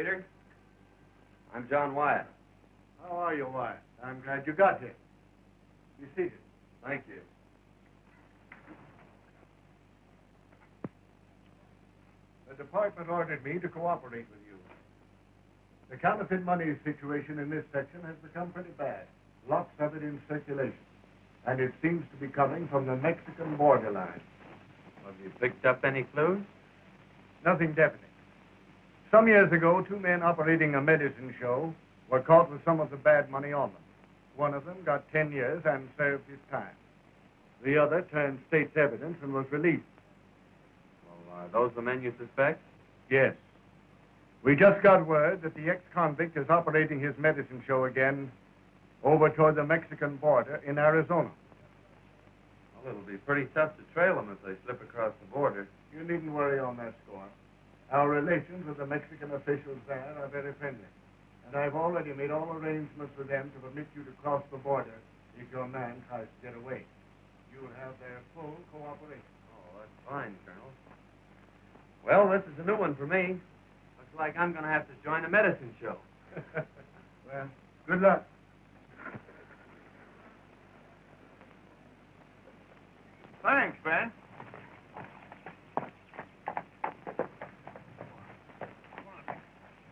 Peter. I'm John Wyatt. How are you, Wyatt? I'm glad you got here. Be seated. Thank you. The department ordered me to cooperate with you. The counterfeit money situation in this section has become pretty bad. Lots of it in circulation. And it seems to be coming from the Mexican borderline. Have you picked up any clues? Nothing definite. Some years ago, 2 men operating a medicine show were caught with some of the bad money on them. One of them got 10 years and served his time. The other turned state's evidence and was released. Well, are those the men you suspect? Yes. We just got word that the ex-convict is operating his medicine show again over toward the Mexican border in Arizona. Well, it'll be pretty tough to trail them if they slip across the border. You needn't worry on that score. Our relations with the Mexican officials there are very friendly. And I've already made all arrangements with them to permit you to cross the border if your man tries to get away. You'll have their full cooperation. Oh, that's fine, Colonel. Well, this is a new one for me. Looks like I'm going to have to join a medicine show. Well, good luck. Thanks, Ben.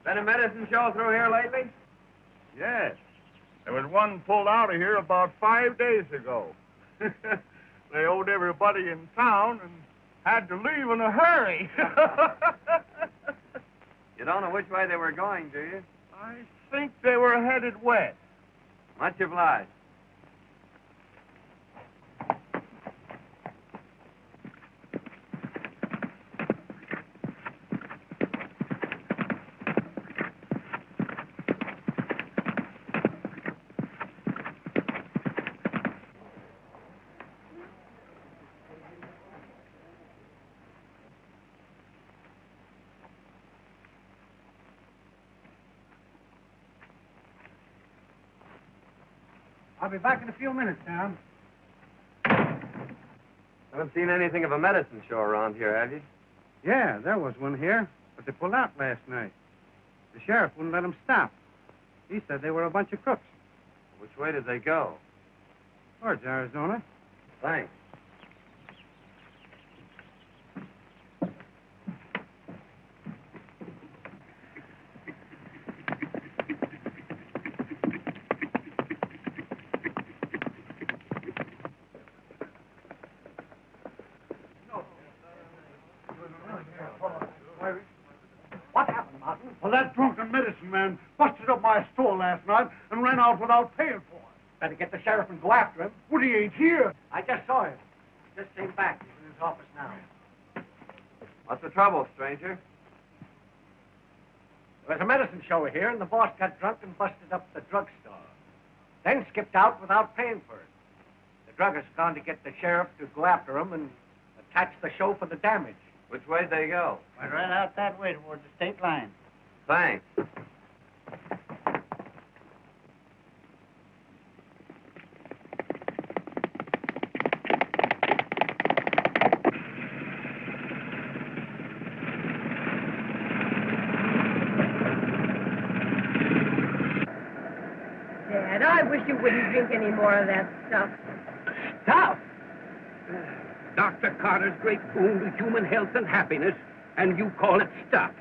Been a medicine show through here lately? Yes. There was one pulled out of here about 5 days ago. They owed everybody in town and had to leave in a hurry. You don't know which way they were going, do you? I think they were headed west. Much obliged. I'll be back in a few minutes, Tom. Haven't seen anything of a medicine show around here, have you? Yeah, there was one here, but they pulled out last night. The sheriff wouldn't let them stop. He said they were a bunch of crooks. Which way did they go? Towards Arizona. Thanks. What happened, Martin? Well, that drunken medicine man busted up my store last night and ran out without paying for it. Better get the sheriff and go after him. But he ain't here. I just saw him. Just came back. He's in his office now. What's the trouble, stranger? There was a medicine show here, and the boss got drunk and busted up the drugstore. Then skipped out without paying for it. The druggist's gone to get the sheriff to go after him and attach the show for the damage. Which way'd they go? Went right out that way towards the state line. Thanks. Dad, I wish you wouldn't drink any more of that stuff. Stuff! Dr. Carter's great boon to human health and happiness, and you call it stuff.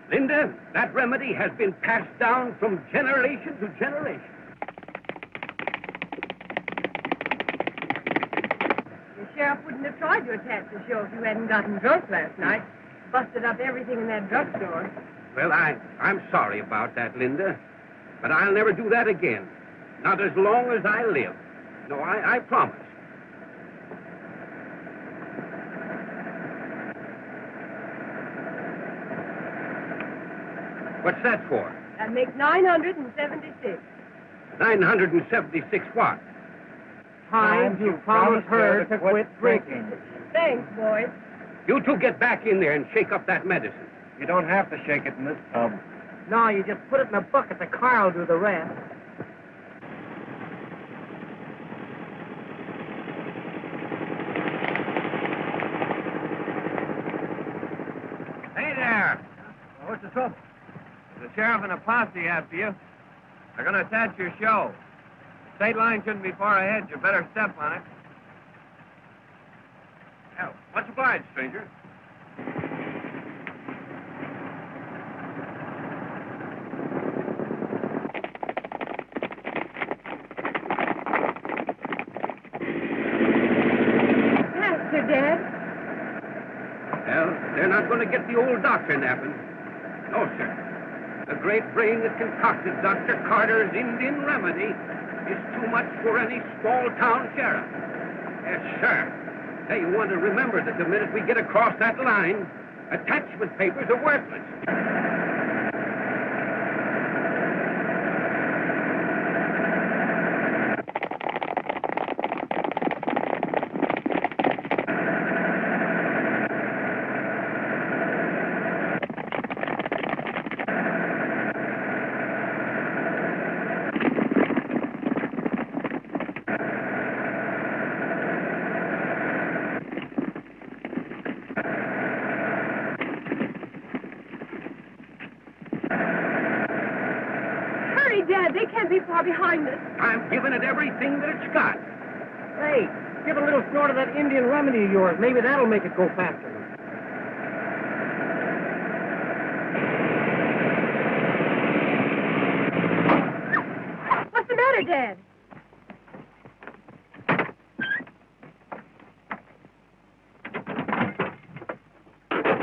Linda, that remedy has been passed down from generation to generation. The sheriff wouldn't have tried to attack the show if you hadn't gotten drunk last night. Busted up everything in that drugstore. Well, I'm sorry about that, Linda, but I'll never do that again. Not as long as I live. No, I promise. What's that for? That makes 976. 976 what? Times you promised her to quit drinking. Thanks, boys. You two get back in there and shake up that medicine. You don't have to shake it in this tub. No, you just put it in a bucket. The car will do the rest. What's the trouble? The sheriff and a posse after you. They're going to attach your show. State line shouldn't be far ahead. You better step on it. Well, much obliged, stranger. Faster, Dad. Well, they're not going to get the old doctor napping. No, sir. The great brain that concocted Dr. Carter's Indian remedy is too much for any small-town sheriff. Yes, sir. Hey, you want to remember that the minute we get across that line, attachment papers are worthless. Dad, they can't be far behind us. I'm giving it everything that it's got. Hey, give a little snort of that Indian remedy of yours. Maybe that'll make it go faster. What's the matter, Dad?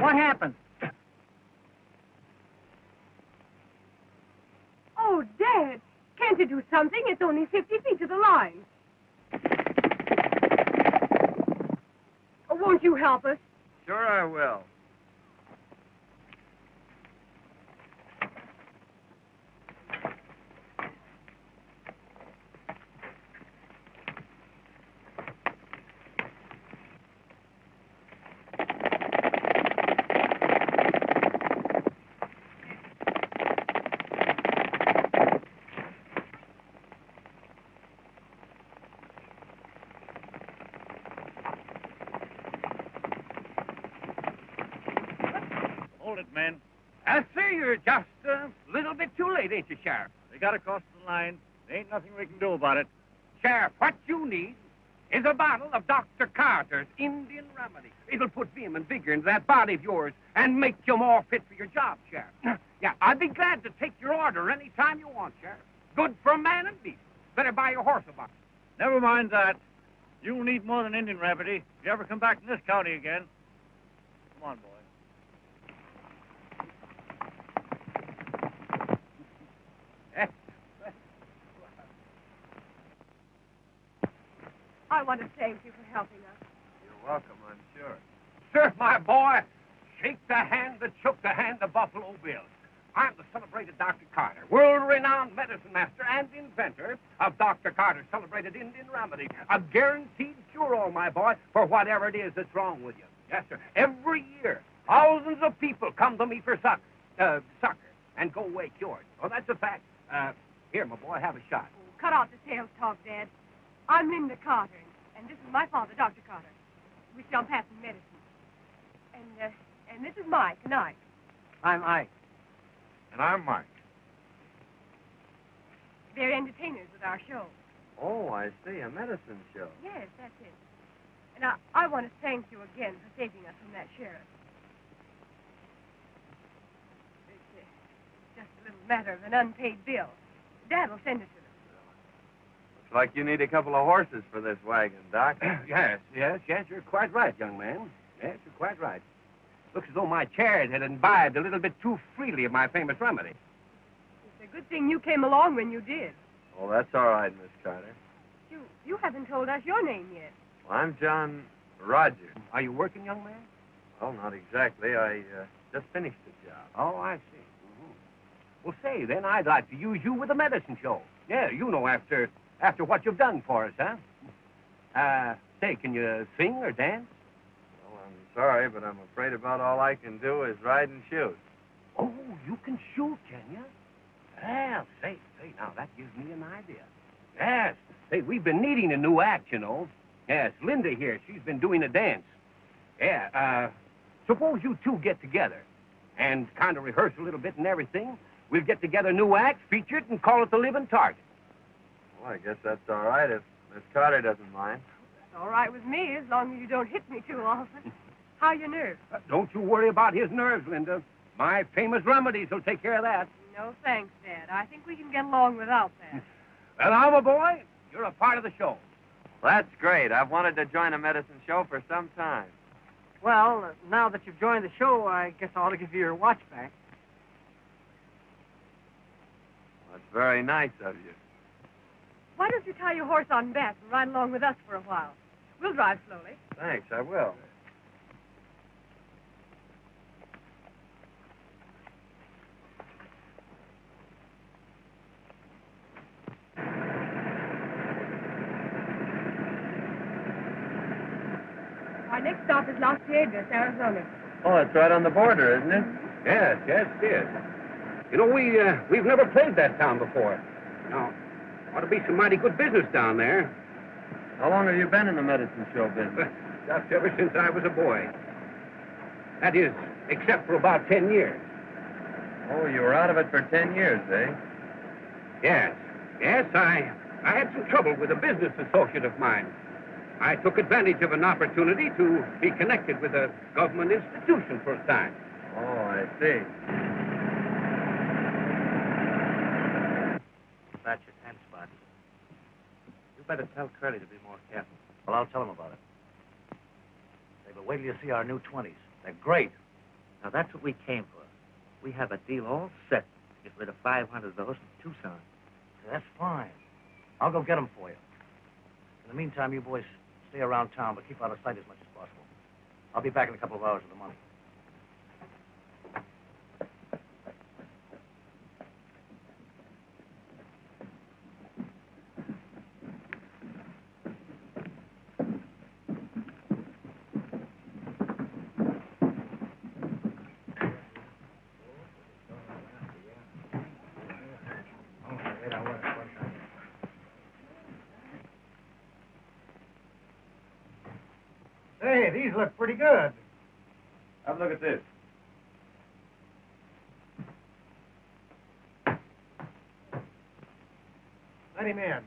What happened? Oh, Dad, can't you do something? It's only 50 feet to the line. Oh, won't you help us? Sure I will. Hold it, men. I see you're just a little bit too late, ain't you, Sheriff? They got across the line. There ain't nothing we can do about it. Sheriff, what you need is a bottle of Dr. Carter's Indian remedy. It'll put vim and vigor into that body of yours and make you more fit for your job, Sheriff. Yeah, I'd be glad to take your order any time you want, Sheriff. Good for man and beast. Better buy your horse a bottle. Never mind that. You'll need more than Indian remedy if you ever come back in this county again. Come on, boy. I want to thank you for helping us. You're welcome, I'm sure. Sir, my boy, shake the hand that shook the hand of Buffalo Bill. I'm the celebrated Dr. Carter, world-renowned medicine master and inventor of Dr. Carter's celebrated Indian remedy. A guaranteed cure-all, my boy, for whatever it is that's wrong with you. Yes, sir. Every year, thousands of people come to me for succor and go away cured. Oh, that's a fact. Here, my boy, have a shot. Oh, cut out the sales talk, Dad. I'm Linda Carter, and this is my father, Dr. Carter. We sell patent medicine. And this is Mike and Ike. I'm Ike. And I'm Mike. They're entertainers with our show. Oh, I see. A medicine show. Yes, that's it. And I want to thank you again for saving us from that sheriff. It's just a little matter of an unpaid bill. Dad will send it to them. Looks like you need a couple of horses for this wagon, Doc. Yes, you're quite right, young man. Yes, you're quite right. Looks as though my chairs had imbibed a little bit too freely of my famous remedy. It's a good thing you came along when you did. Oh, that's all right, Miss Carter. You haven't told us your name yet. Well, I'm John Rogers. Are you working, young man? Well, not exactly. I just finished the job. Oh, I see. Mm-hmm. Well, say, then I'd like to use you with a medicine show. Yeah, you know, after what you've done for us, huh? Say, can you sing or dance? Well, I'm sorry, but I'm afraid about all I can do is ride and shoot. Oh, you can shoot, can you? Well, say, now that gives me an idea. Yes. Say, we've been needing a new act, you know. Yes, Linda here, she's been doing a dance. Yeah, suppose you two get together. and kind of rehearse a little bit and everything, we'll get together new acts, feature it, and call it the Living Target. Well, I guess that's all right if Miss Carter doesn't mind. It's all right with me, as long as you don't hit me too often. How are your nerves? Don't you worry about his nerves, Linda. My famous remedies will take care of that. No, thanks, Dad. I think we can get along without that. Well, now, my boy, you're a part of the show. Well, that's great. I've wanted to join a medicine show for some time. Well, now that you've joined the show, I guess I ought to give you your watch back. Well, that's very nice of you. Why don't you tie your horse on back and ride along with us for a while? We'll drive slowly. Thanks, I will. Our next stop is Las Piedras, Arizona. Oh, it's right on the border, isn't it? Yes, it is. You know, we've never played that town before. Now, ought to be some mighty good business down there. How long have you been in the medicine show business? Just ever since I was a boy. That is, except for about 10 years. Oh, you were out of it for 10 years, eh? Yes. Yes, I had some trouble with a business associate of mine. I took advantage of an opportunity to be connected with a government institution for a time. Oh, I see. That's your 10 spot. You better tell Curly to be more careful. Well, I'll tell him about it. Say, but wait till you see our new 20s. They're great. Now, that's what we came for. We have a deal all set to get rid of 500 of those in Tucson. That's fine. I'll go get them for you. In the meantime, you boys stay around town, but keep out of sight as much as possible. I'll be back in a couple of hours with the money. Hey, these look pretty good. Have a look at this. Let him in.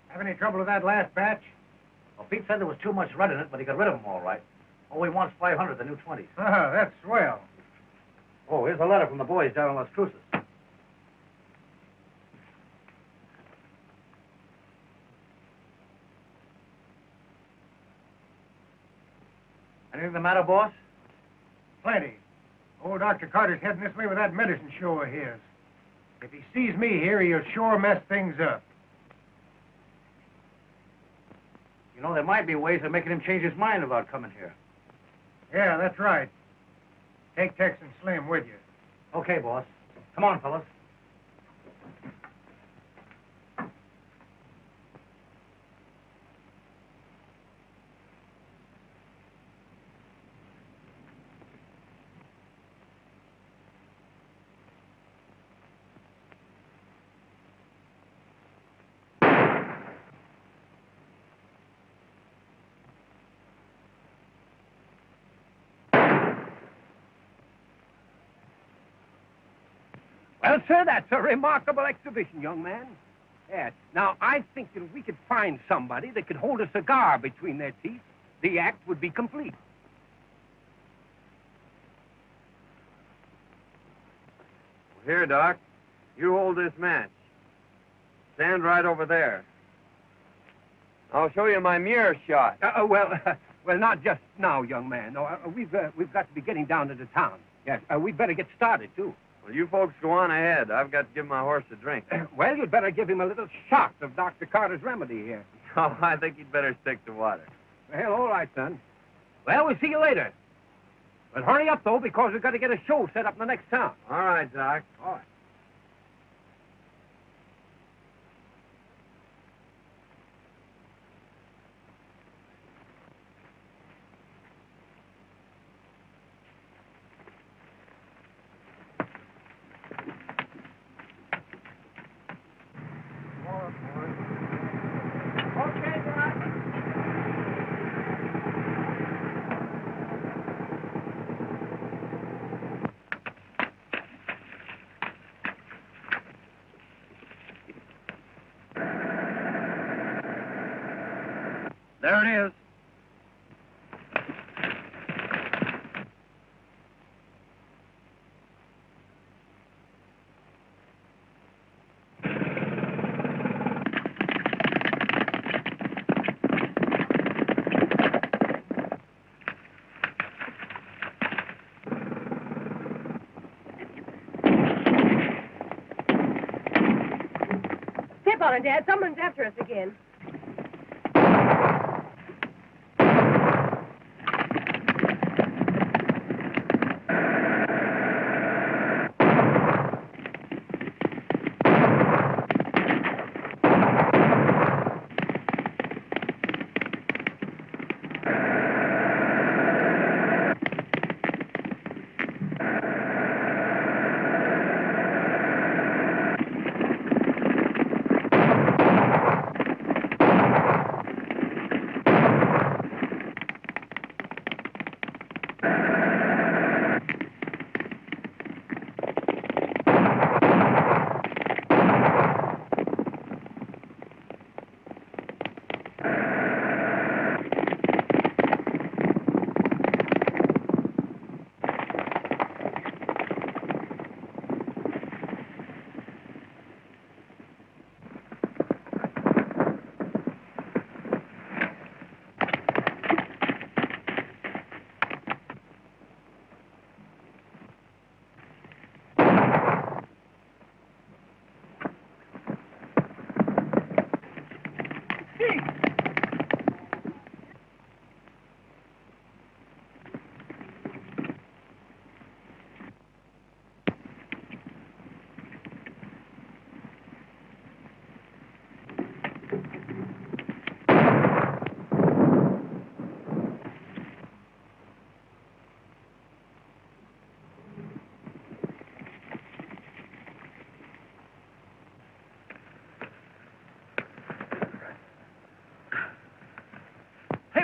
Have any trouble with that last batch? Well, Pete said there was too much red in it, but he got rid of them all right. All he wants 500, the new 20s. Ah, that's swell. Oh, here's a letter from the boys down in Las Cruces. Anything the matter, boss? Plenty. Old Dr. Carter's heading this way with that medicine show of his. If he sees me here, he'll sure mess things up. You know, there might be ways of making him change his mind about coming here. Yeah, that's right. Take Tex and Slim with you. Okay, boss. Come on, fellas. Well, sir, that's a remarkable exhibition, young man. Yes. Now, I think that if we could find somebody that could hold a cigar between their teeth, the act would be complete. Here, Doc. You hold this match. Stand right over there. I'll show you my mirror shot. Well, not just now, young man. No, we've got to be getting down to the town. Yes, we'd better get started, too. Well, you folks go on ahead. I've got to give my horse a drink. Well, you'd better give him a little shot of Dr. Carter's remedy here. Oh, I think you'd better stick to water. Well, all right, son. Well, we'll see you later. But hurry up, though, because we've got to get a show set up in the next town. All right, Doc. All right. There it is. Step on it, Dad. Someone's after us again.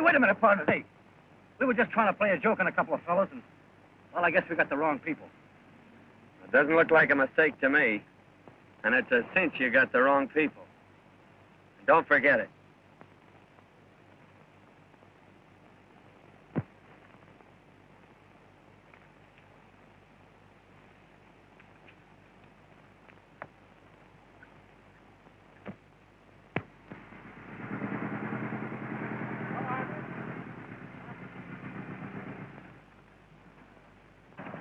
Wait a minute, partner. Hey, we were just trying to play a joke on a couple of fellas, and, well, I guess we got the wrong people. It doesn't look like a mistake to me. And it's a cinch you got the wrong people. And don't forget it.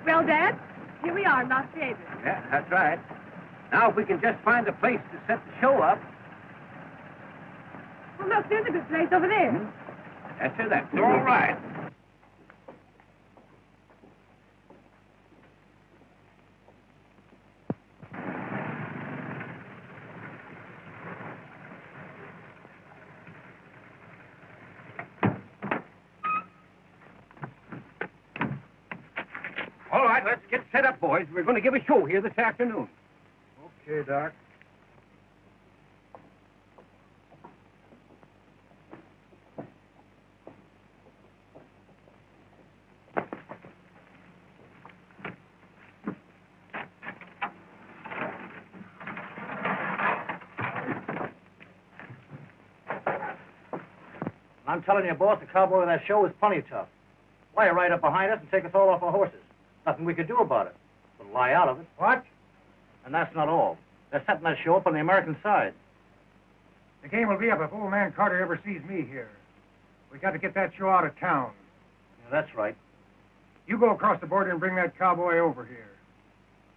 Well, Dad, here we are in Las Vegas. Yeah, that's right. Now, if we can just find a place to set the show up. Well, look, there's a good place over there. That's all right. All right, let's get set up, boys. We're going to give a show here this afternoon. Okay, Doc. I'm telling you, boss, the cowboy of that show is plenty tough. Lie right up behind us and take us all off our horses. Nothing we could do about it. But lie out of it. What? And that's not all. They're setting that show up on the American side. The game will be up if old man Carter ever sees me here. We got to get that show out of town. Yeah, that's right. You go across the border and bring that cowboy over here.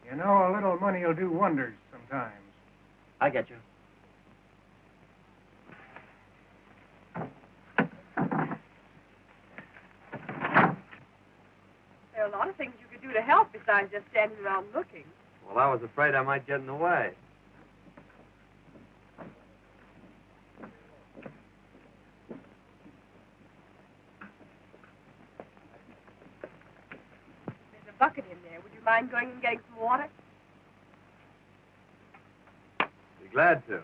You know, a little money will do wonders sometimes. I get you. There are a lot of things you could do to help besides just standing around looking. Well, I was afraid I might get in the way. There's a bucket in there. Would you mind going and getting some water? Be glad to.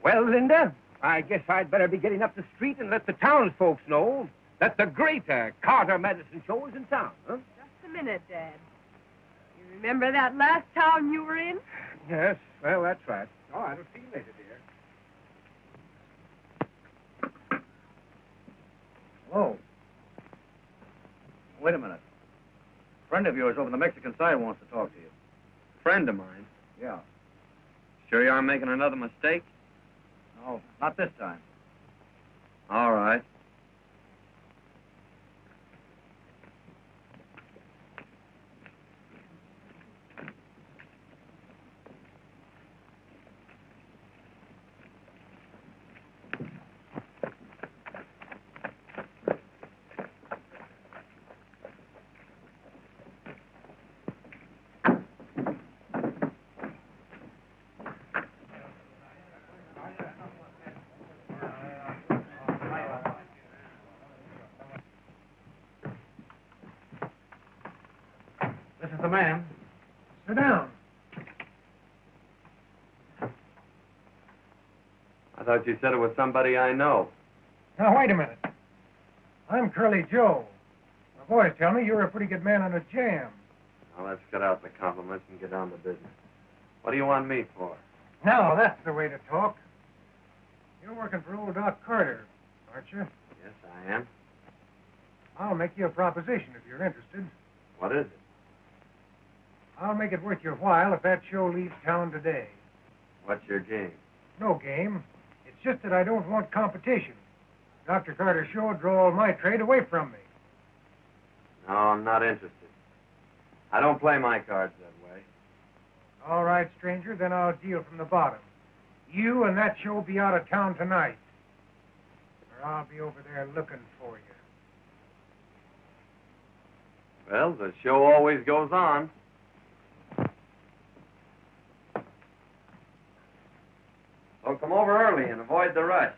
Well, Linda, I guess I'd better be getting up the street and let the townsfolk know that the great Carter medicine show is in town, huh? Just a minute, Dad. You remember that last town you were in? Yes, well, that's right. Oh, I'll see you later, dear. Hello. Wait a minute. A friend of yours over the Mexican side wants to talk to you. Friend of mine. Yeah. Sure you aren't making another mistake? No, not this time. All right. This is the man. Sit down. I thought you said it was somebody I know. Now, wait a minute. I'm Curly Joe. My boys tell me you're a pretty good man on a jam. Now, let's cut out the compliments and get down to business. What do you want me for? Now, that's the way to talk. You're working for old Doc Carter, aren't you? Yes, I am. I'll make you a proposition if you're interested. What is it? I'll make it worth your while if that show leaves town today. What's your game? No game. It's just that I don't want competition. Dr. Carter's show would draw all my trade away from me. No, I'm not interested. I don't play my cards that way. All right, stranger, then I'll deal from the bottom. You and that show be out of town tonight. Or I'll be over there looking for you. Well, the show always goes on. So come over early and avoid the rush.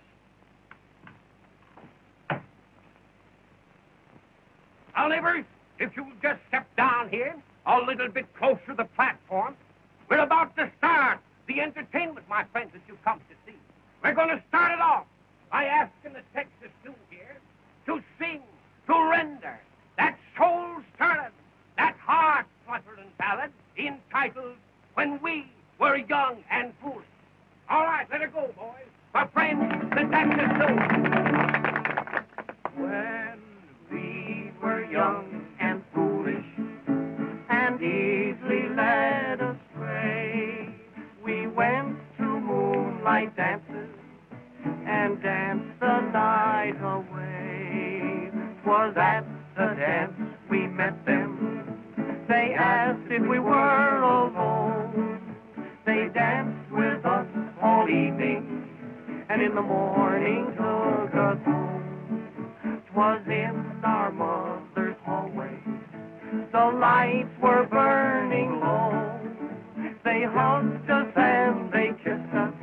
Now, neighbors, if you'll just step down here a little bit closer to the platform, we're about to start the entertainment, my friends, that you've come to see. We're going to start it off by asking the Texas Sioux here to sing, to render that soul-stirring, that heart-fluttering ballad entitled When We Were Young and Foolish. All right, let it go, boys. My friends, the Texas Sioux. When we were young and foolish and easily led astray, we went to moonlight dances and danced the night away. 'Twas at the dance we met them. They asked if we were alone. They danced with us all evening and in the morning took us home. 'Twas in our mother's hallway. The lights were burning low. They hugged us and they kissed us,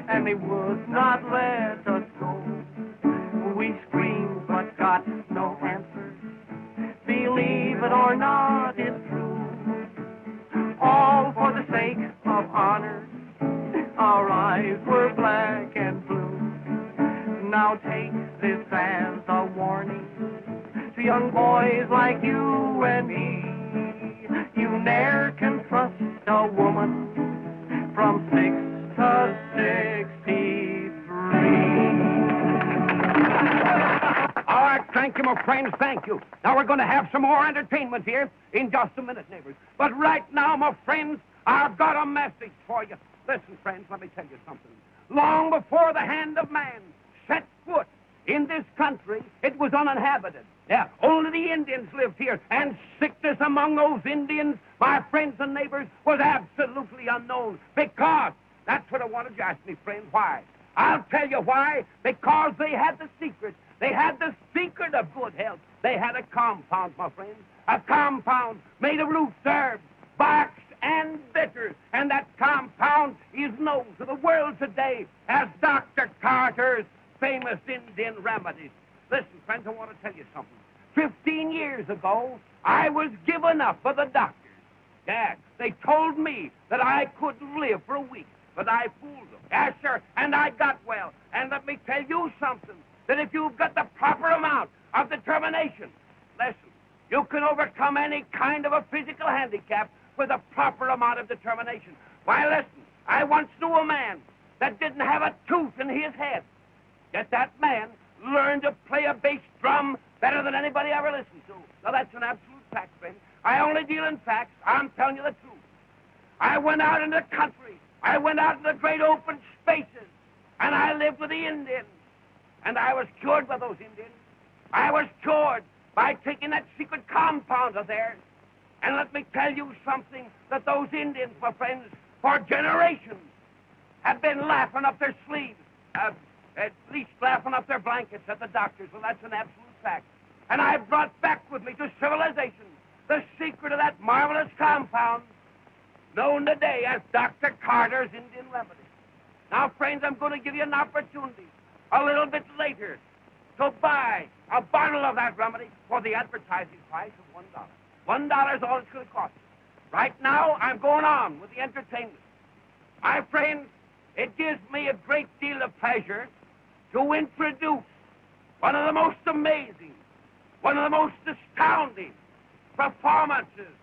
and they would not let us go. We screamed but got no answers. Believe it or not, it's true. All for the sake of honor, our eyes were black and blue. Now take this as a warning to young boys like you and me. You ne'er can trust a woman from 6 to 63. All right, thank you, my friends, thank you. Now we're going to have some more entertainment here in just a minute, neighbors. But right now, my friends, I've got a message for you. Listen, friends, let me tell you something. Long before the hand of man set foot in this country, it was uninhabited. Yeah, only the Indians lived here, and sickness among those Indians, my friends and neighbors, was absolutely unknown. Because, that's what I wanted you to ask me, friends, why? I'll tell you why. Because they had the secret. They had the secret of good health. They had a compound, my friends. A compound made of roots, herbs, barks, and bitters. And that compound is known to the world today as Dr. Carter's famous Indian remedies. Listen, friends, I want to tell you something. 15 years ago, I was given up for the doctors. Yeah, they told me that I couldn't live for a week, but I fooled them. Yeah, sure, and I got well. And let me tell you something. that if you've got the proper amount of determination, listen, you can overcome any kind of a physical handicap with a proper amount of determination. Why, listen, I once knew a man that didn't have a tooth in his head. Yet that man learned to play a bass drum better than anybody ever listened to. Now, that's an absolute fact, friend. I only deal in facts. I'm telling you the truth. I went out in the country. I went out in the great open spaces. And I lived with the Indians. And I was cured by those Indians. I was cured by taking that secret compound of theirs. And let me tell you something, that those Indians, my friends, for generations, have been laughing up their sleeves. At least laughing up their blankets at the doctors. Well, that's an absolute fact. And I brought back with me to civilization the secret of that marvelous compound known today as Dr. Carter's Indian Remedy. Now, friends, I'm going to give you an opportunity a little bit later to buy a bottle of that remedy for the advertising price of $1. $1 is all it's going to cost you. Right now, I'm going on with the entertainment. My friends, it gives me a great deal of pleasure to introduce one of the most amazing, one of the most astounding performances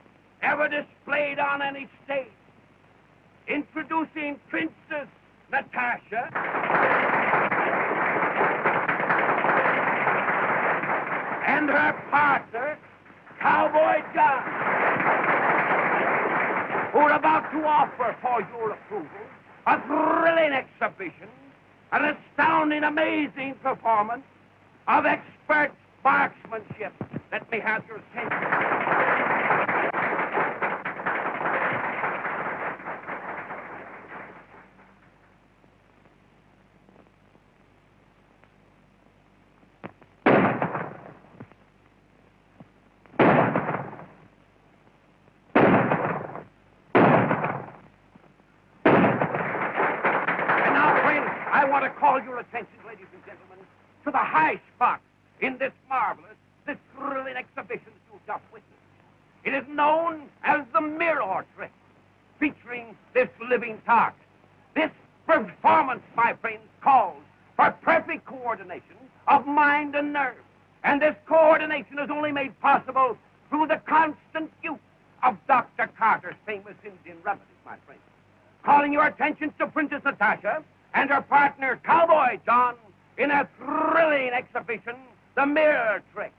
ever displayed on any stage. Introducing Princess Natasha and her partner, Cowboy John, who are about to offer for your approval a thrilling exhibition, an astounding, amazing performance of expert marksmanship. Let me have your attention. Call your attention, ladies and gentlemen, to the high spot in this marvelous, this thrilling exhibition that you've just witnessed. It is known as the mirror trick, featuring this living target. This performance, my friends, calls for perfect coordination of mind and nerve. And this coordination is only made possible through the constant use of Dr. Carter's famous Indian remedies, my friends. Calling your attention to Princess Natasha and her partner, Cowboy John, in a thrilling exhibition, the mirror trick.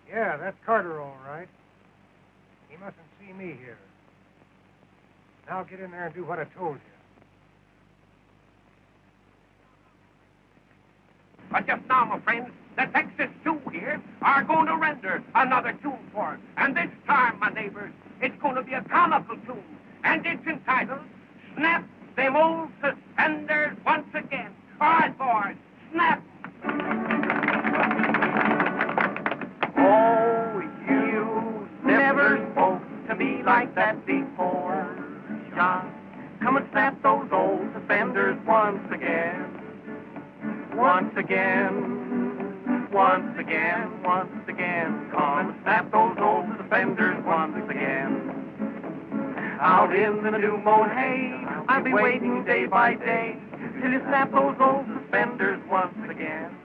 Yeah, that's Carter, all right. He mustn't see me here. Now get in there and do what I told you. But just now, my friends, the Texas Two here are going to render another tune for us. And this time, my neighbors, it's going to be a comical tune. And it's entitled, Snap Them Old Suspenders Once Again. All right, boys, snap. Oh, you never spoke to me like that before, John. Come and snap those old suspenders once again. Once again, once again, once again. Come and snap those old suspenders once again. Out in the new mown hay, I'll be waiting day by day till you snap those old suspenders once again.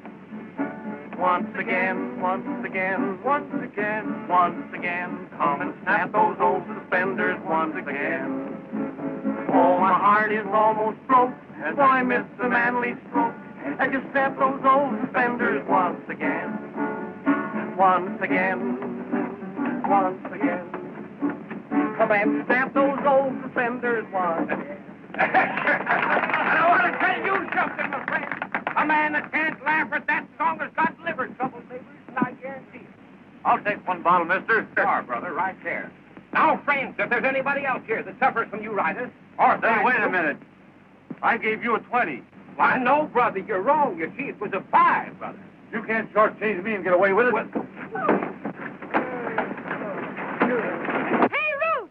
Once again, once again, once again, once again. Come and snap those old suspenders once again. Oh, my heart is almost broke as I miss the manly stroke as you snap those old suspenders once again. Once again, once again. Come and snap those old suspenders once again. And I want to tell you something, my friend. A man that can't laugh at that song has got liver trouble, neighbors, and I guarantee it. I'll take one bottle, mister. Sure, brother, right there. Now, friends, if there's anybody else here that suffers from neuritis, or... Hey, wait a minute. I gave you a 20. Why, no, brother, you're wrong. You see, it was a 5, brother. You can't shortchange me and get away with it. Hey, Ruth!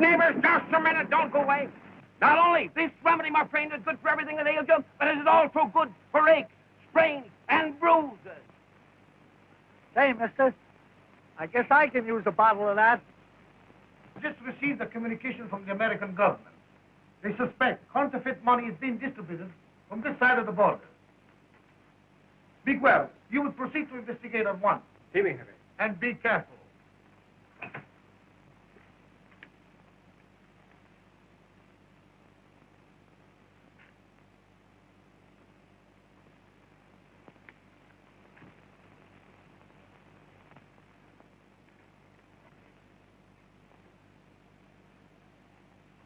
neighbors, just a minute. Don't go away. Not only this remedy, my friend, is good for everything that ails you, but it is also good for aches, sprains, and bruises. Say, mister, I guess I can use a bottle of that. Just received a communication from the American government. They suspect counterfeit money is being distributed from this side of the border. Big Wells, you will proceed to investigate at once. See me, Henry. And be careful.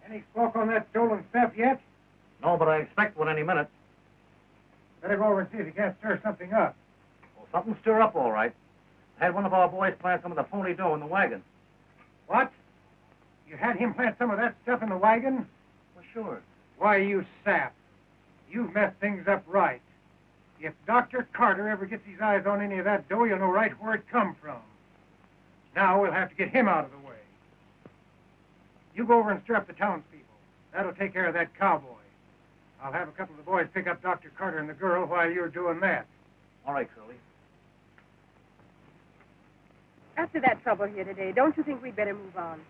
Any smoke on that stolen stuff yet? No, but I expect one any minute. Better go over and see if you can't stir something up. Well, something stir up all right. I had one of our boys plant some of the phony dough in the wagon. What? You had him plant some of that stuff in the wagon? Well, sure. Why, you sap. You've messed things up right. If Dr. Carter ever gets his eyes on any of that dough, you'll know right where it come from. Now we'll have to get him out of the way. You go over and stir up the townspeople. That'll take care of that cowboy. I'll have a couple of the boys pick up Dr. Carter and the girl while you're doing that. All right, Curly. After that trouble here today, don't you think we'd better move on?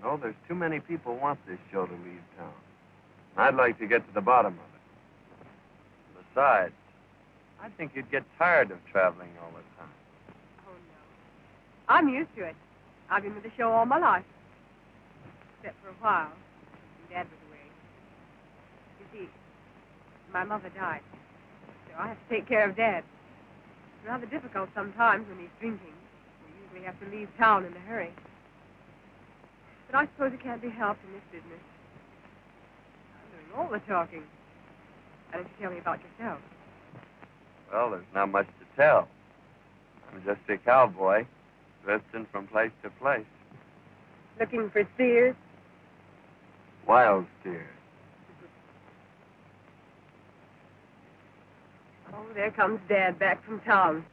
No, there's too many people want this show to leave town. I'd like to get to the bottom of it. Besides, I think you'd get tired of traveling all the time. Oh, no. I'm used to it. I've been with the show all my life. Except for a while, when Dad was away. You see, my mother died, so I have to take care of Dad. It's rather difficult sometimes when he's drinking. We usually have to leave town in a hurry. But I suppose it can't be helped in this business. I'm doing all the talking. Why don't you tell me about yourself? Well, there's not much to tell. I'm just a cowboy, drifting from place to place. Looking for steers? Wild steers. Oh, there comes Dad back from town.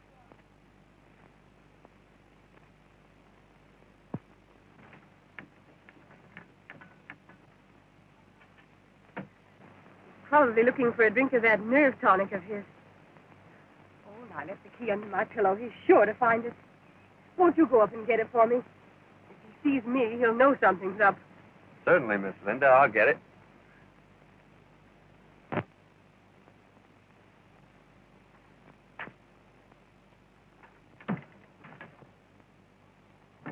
Probably looking for a drink of that nerve tonic of his. Oh, I left the key under my pillow. He's sure to find it. Won't you go up and get it for me? If he sees me, he'll know something's up. Certainly, Miss Linda. I'll get it.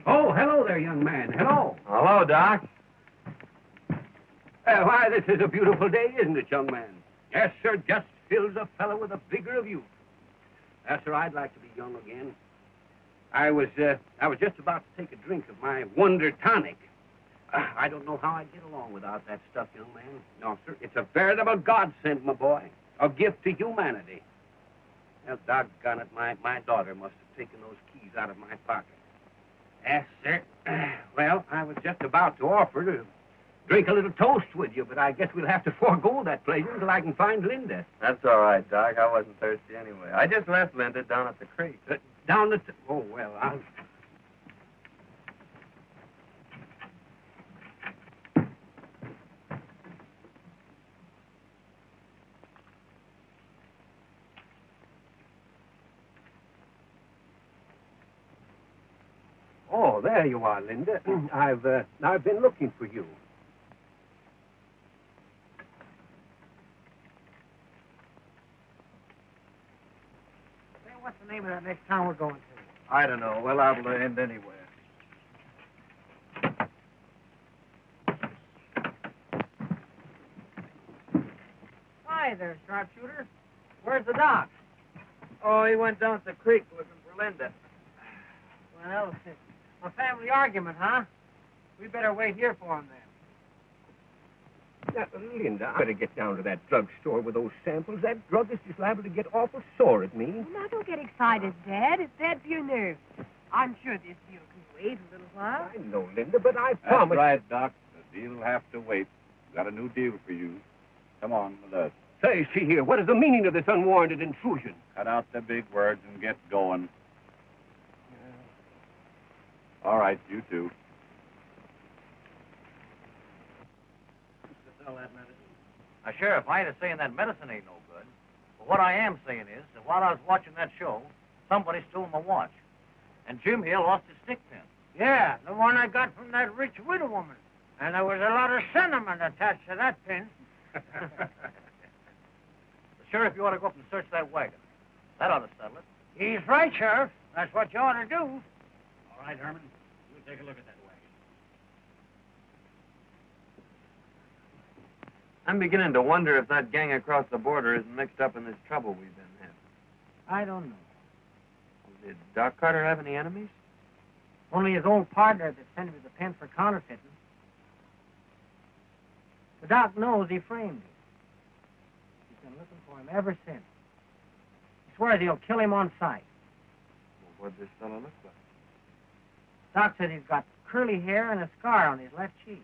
Oh, hello there, young man. Hello. Hello, Doc. Why, this is a beautiful day, isn't it, young man? Yes, sir, just fills a fellow with a vigor of youth. Yes, sir, I'd like to be young again. I was just about to take a drink of my Wonder Tonic. I don't know how I'd get along without that stuff, young man. No, sir, it's a veritable godsend, my boy. A gift to humanity. Well, doggone it, my daughter must have taken those keys out of my pocket. Yes, sir. Well, I was just about to offer to drink a little toast with you, but I guess we'll have to forego that pleasure until I can find Linda. That's all right, Doc. I wasn't thirsty anyway. I just left Linda down at the creek. Down at the... Oh, well, I'll... Oh, there you are, Linda. I've been looking for you. Say, what's the name of that next town we're going to? I don't know. We're liable to end anywhere. Hi there, sharpshooter. Where's the doc? Oh, he went down to the creek looking for Linda. Well, it's a family argument, huh? We better wait here for him, then. Now, Linda, I better get down to that drugstore with those samples. That druggist is liable to get awful sore at me. Now, don't get excited, Dad. It's bad for your nerves. I'm sure this deal can wait a little while. I know, Linda, but I That's promise... right, Doc. The deal will have to wait. Got a new deal for you. Come on with us. Say, see here, what is the meaning of this unwarranted intrusion? Cut out the big words and get going. All right, you two. sell that medicine? Now, Sheriff, I ain't saying that medicine ain't no good. But what I am saying is that while I was watching that show, somebody stole my watch. And Jim here lost his stick pin. Yeah, the one I got from that rich widow woman. And there was a lot of sentiment attached to that pin. Sheriff, you ought to go up and search that wagon. That ought to settle it. He's right, Sheriff. That's what you ought to do. All right, Herman. We'll take a look at that wagon. I'm beginning to wonder if that gang across the border isn't mixed up in this trouble we've been having. I don't know. Did Doc Carter have any enemies? Only his old partner that sent him to the pen for counterfeiting. The doc knows he framed him. He's been looking for him ever since. He swears he'll kill him on sight. Well, what'd this fellow look like? Doc said he's got curly hair and a scar on his left cheek.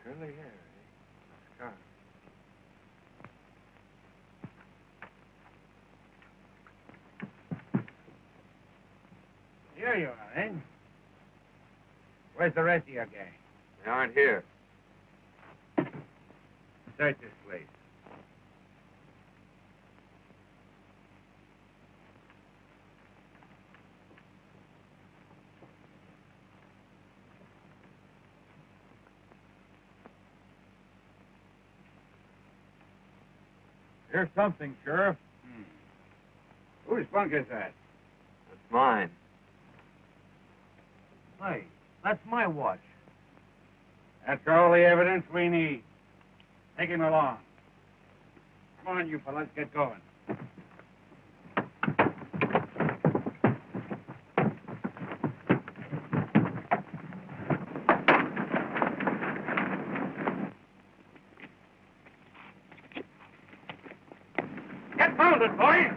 Curly hair, eh? Scar. Here you are, eh? Where's the rest of your gang? They aren't here. Search this place. Here's something, Sheriff. Whose bunk is that? That's mine. Hey, that's my watch. That's all the evidence we need. Take him along. Come on, you fellas, get going. Get mounted, boy!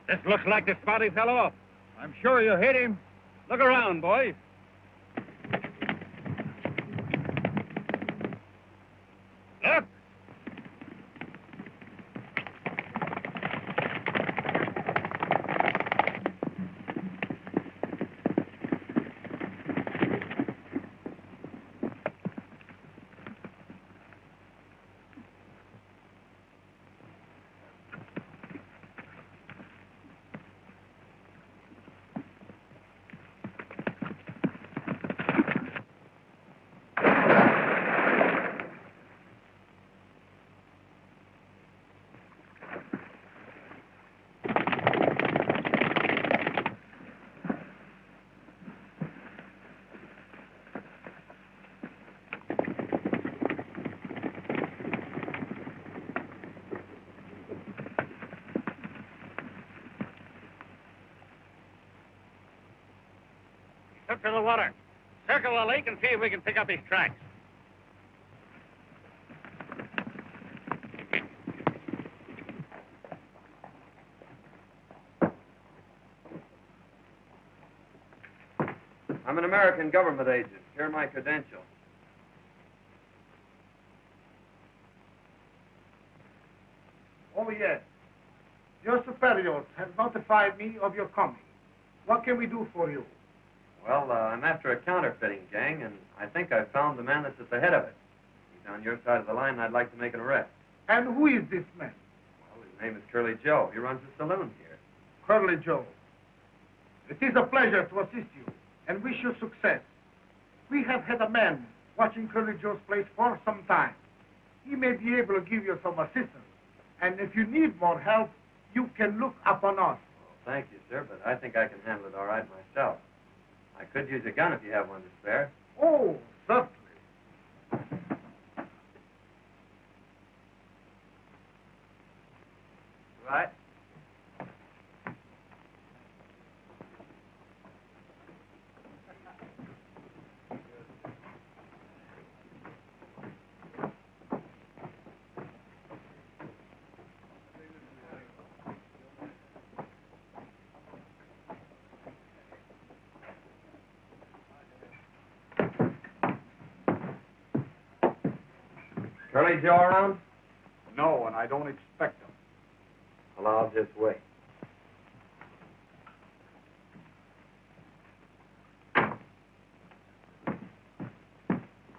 This looks like the spot he fell off. I'm sure you hit him. Look around, boys. Look! Up to the water. Circle the lake and see if we can pick up his tracks. I'm an American government agent. Here are my credentials. Oh, yes. Your superiors have notified me of your coming. What can we do for you? Well, I'm after a counterfeiting gang, and I think I've found the man that's at the head of it. He's on your side of the line, and I'd like to make an arrest. And who is this man? Well, his name is Curly Joe. He runs a saloon here. Curly Joe. It is a pleasure to assist you and wish you success. We have had a man watching Curly Joe's place for some time. He may be able to give you some assistance. And if you need more help, you can look upon us. Thank you, sir, but I think I can handle it all right myself. I could use a gun if you have one to spare. Oh, certainly. Right? Curly Joe around? No, and I don't expect them. Well, I'll just wait.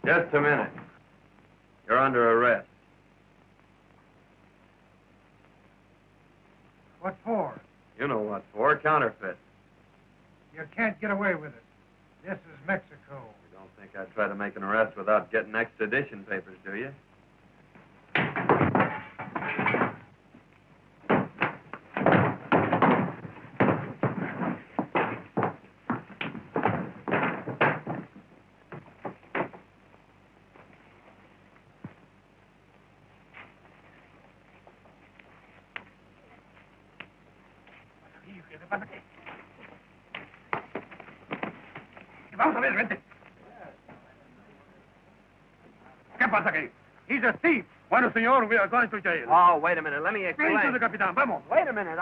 Just a minute. You're under arrest. What for? You know what for. Counterfeit. You can't get away with it. This is Mexico. You don't think I'd try to make an arrest without getting extradition papers, do you? Vamos a ver, vente. ¿Qué pasa aquí? He's a thief. Bueno, señor, we are going to jail. Oh, wait a minute. Let me explain. Explain to the capitán. Vamos. Wait a minute.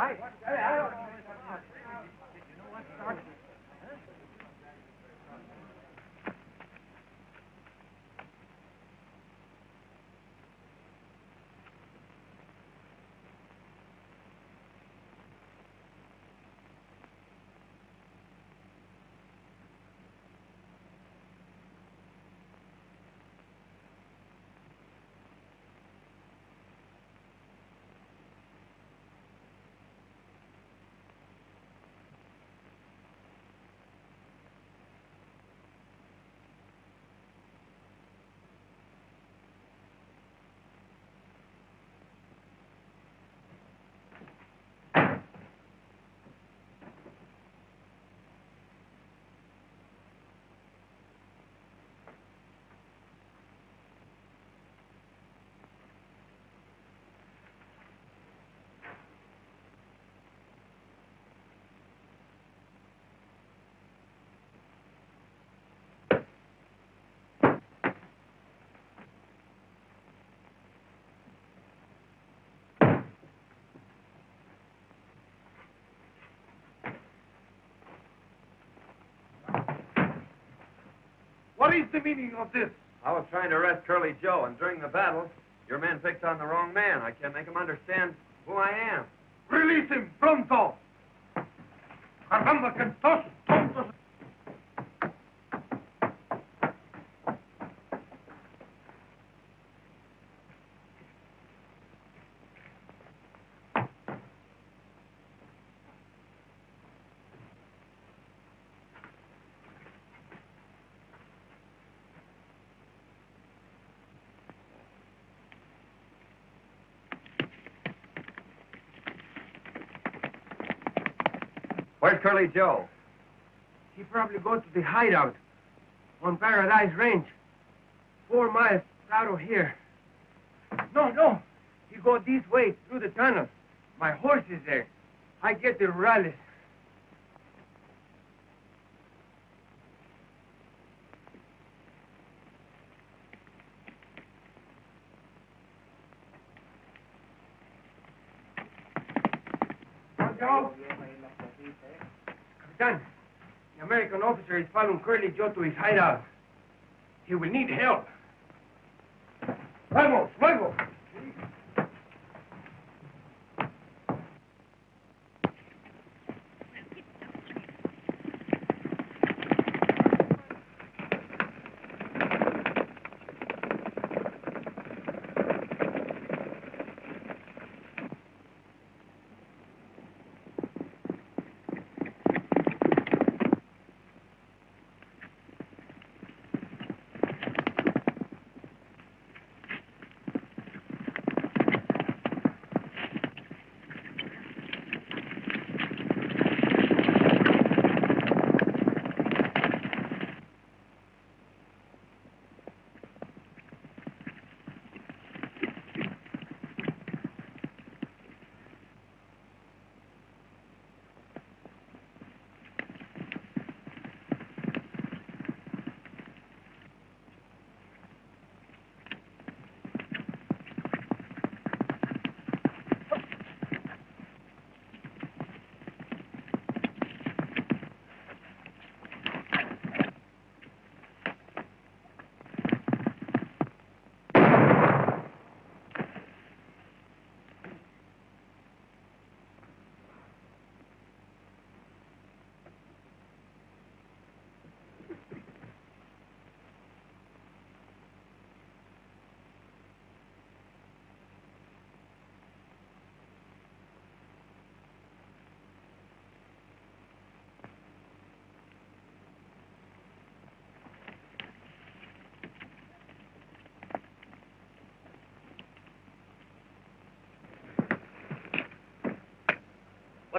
What is the meaning of this? I was trying to arrest Curly Joe, and during the battle, your men picked on the wrong man. I can't make them understand who I am. Release him, pronto. Caramba, que dos tontos. Where's Curly Joe? He probably go to the hideout on Paradise Range, 4 miles out of here. No. He go this way through the tunnel. My horse is there. I get the rallies. Joe? Capitan, the American officer is following Curly Joe to his hideout. He will need help. Vamos, luego.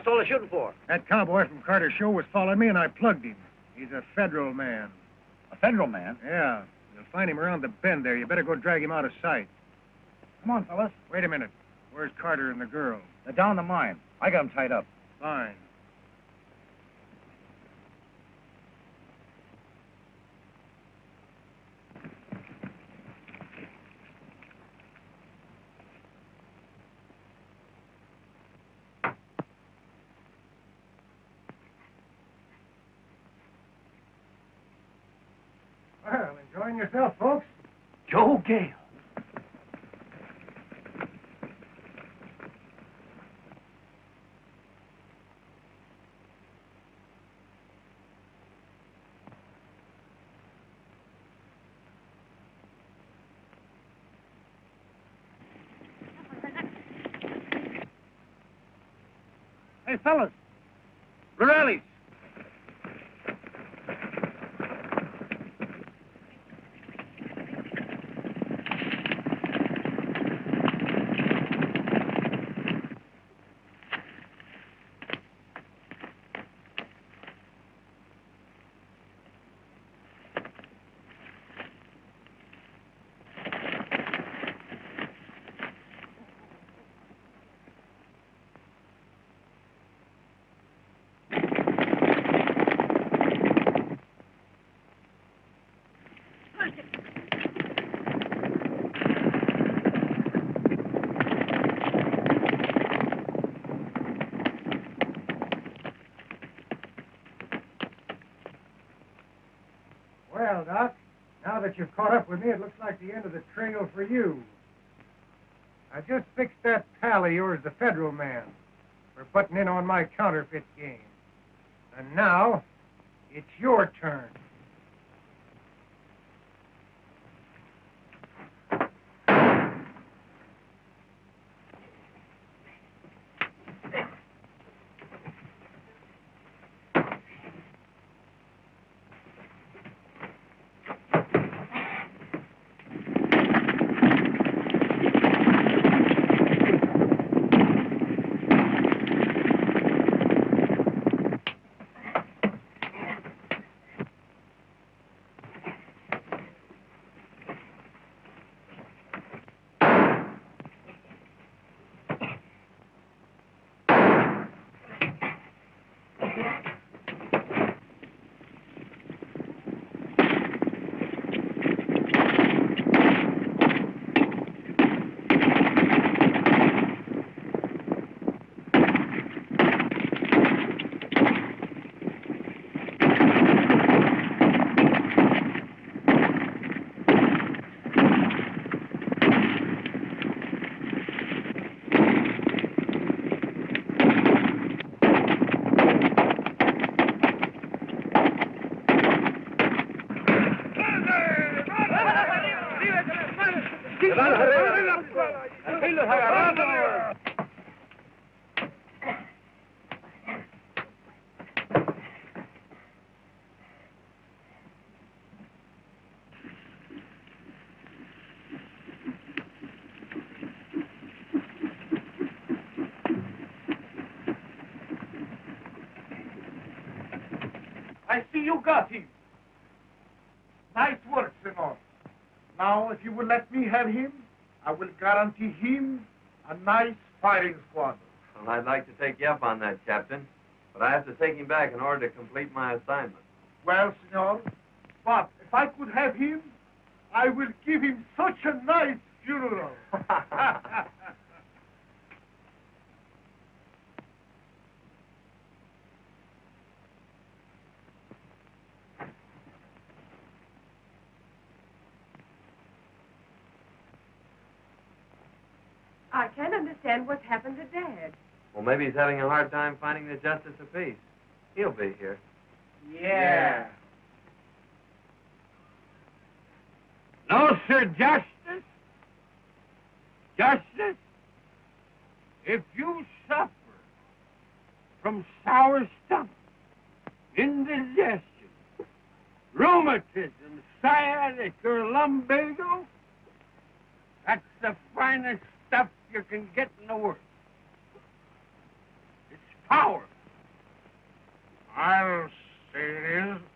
What's all the shooting for? That cowboy from Carter's show was following me, and I plugged him. He's a federal man. A federal man? Yeah. You'll find him around the bend there. You better go drag him out of sight. Come on, fellas. Wait a minute. Where's Carter and the girl? They're down the mine. I got them tied up. Fine. Well, enjoying yourself, folks? Joe Gale. Hey, fellas. Rurales. Well, Doc, now that you've caught up with me, it looks like the end of the trail for you. I just fixed that pal of yours, the federal man, for butting in on my counterfeit game. And now, it's your turn. I see you got him. Nice work, senor. Now, if you will let me have him, I will guarantee him a nice firing squad. Well, I'd like to take you up on that, Captain. But I have to take him back in order to complete my assignment. Well, senor, but if I could have him, I will give him such a nice funeral. I can't understand what's happened to Dad. Well, maybe he's having a hard time finding the justice of peace. He'll be here. Yeah. No, sir, Justice. Justice, if you suffer from sour stomach, indigestion, rheumatism, sciatica, or lumbago, that's the finest stuff you can get in the world. It's power. I'll say it is.